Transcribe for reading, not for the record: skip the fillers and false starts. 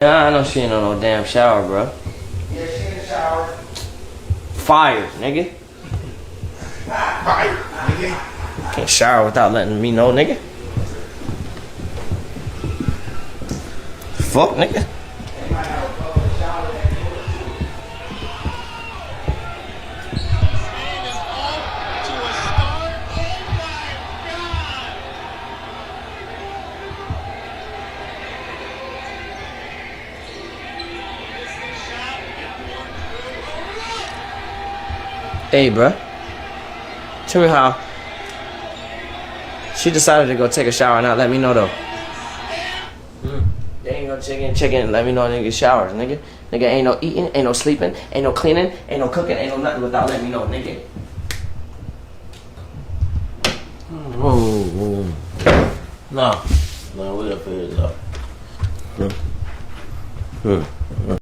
Yeah, I know she ain't on no damn shower, bro. Yeah, she in the shower. Fire, nigga. Fire, nigga. Can't shower without letting me know, nigga. Fuck, nigga. Hey, bruh. Tell me how she decided to go take a shower and not let me know, though. They ain't no chicken, let me know nigga showers, nigga. Nigga ain't no eating, ain't no sleeping, ain't no cleaning, ain't no cooking, ain't no nothing without letting me know, nigga. No, we up here, though.